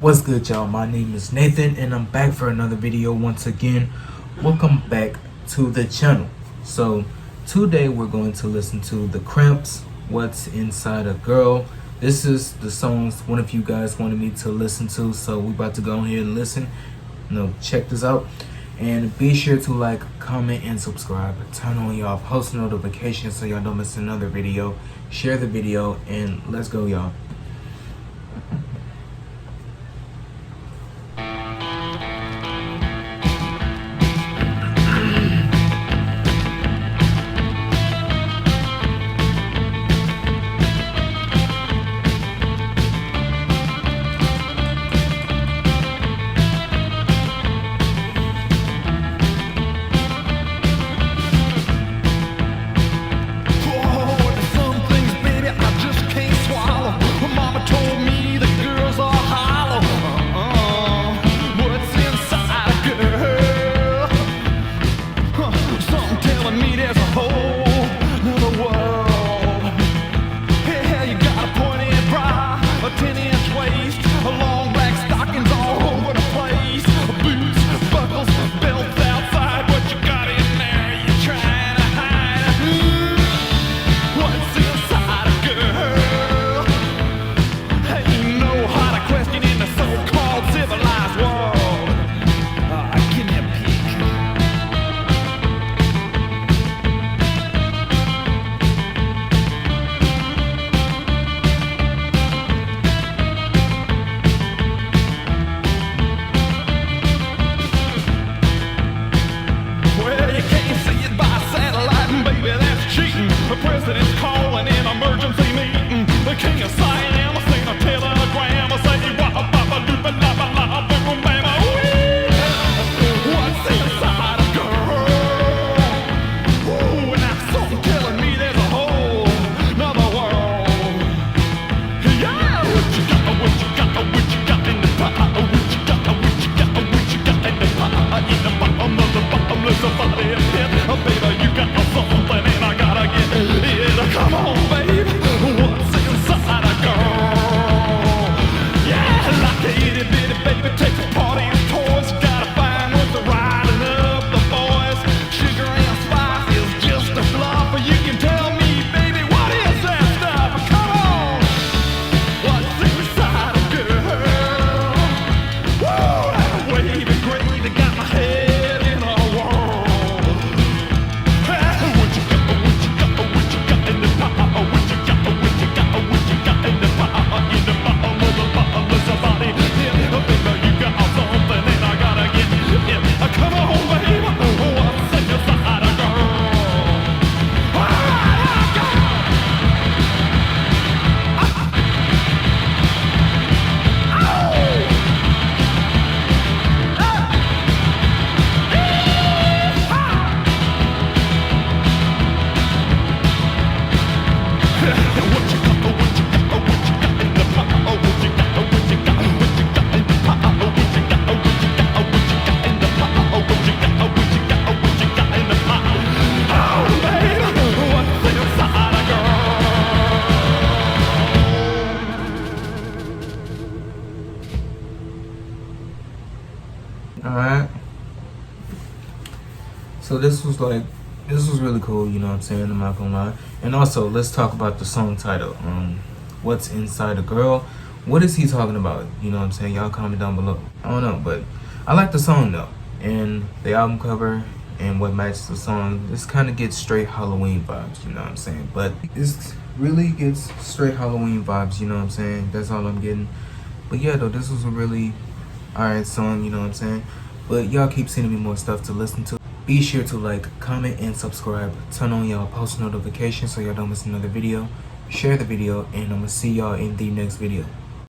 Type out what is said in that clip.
What's good, y'all? My name is Nathan and I'm back for another video once again. Welcome back to the channel. So today we're going to listen to the Cramps, What's Inside a Girl. This is the songs one of you guys wanted me to listen to, so we're about to go ahead and listen. Check this out. And be sure to like, comment, and subscribe. Turn on y'all post notifications so y'all don't miss another video. Share the video and let's go, y'all. The president's calling an emergency meeting. The king of Siam seen a telegram. Say, what's inside a girl? Ooh, and now something telling me there's a whole another world. Yeah, what you got, what you got, what you got in the pot? What you got, what you got, what you got in the pot? In the bottom of the bottomless body of pit. Baby, you got something and I gotta get it. Come on, babe, what's inside a girl? Yeah, like a itty bitty baby takes a party and toys. You gotta find what's riding up the boys. Sugar and spice is just a bluff. You can tell me, baby, what is that stuff? Come on, what's inside a girl? Woo, that wavy gravy got my head in a whirl. What you got, what you got, what you got in the pot? What you got, what you got, what you got in the pot? In the bottom of the bottomless body. Yeah, baby, you got something and I gotta get it. Come on, baby, what's inside a girl? Alright, go! What you got, what you got, what you got in the pot? What you got, what you got, what you got in the pot? What you got, what you got, what you got in the pot? What you got, what you got, what you got in the pot? Oh, baby, what's inside a girl? Alright. So this was really cool, you know what I'm saying? I'm not gonna lie. And also, let's talk about the song title. What's Inside a Girl? What is he talking about? You know what I'm saying? Y'all comment down below. I don't know, but I like the song though. And the album cover and what matches the song, this kind of gets straight Halloween vibes, you know what I'm saying? But this really gets straight Halloween vibes, you know what I'm saying? That's all I'm getting. But yeah, though, this was a really alright song, you know what I'm saying? But y'all keep sending me more stuff to listen to. Be sure to like, comment, and subscribe. Turn on y'all post notifications so y'all don't miss another video. Share the video, and I'm gonna see y'all in the next video.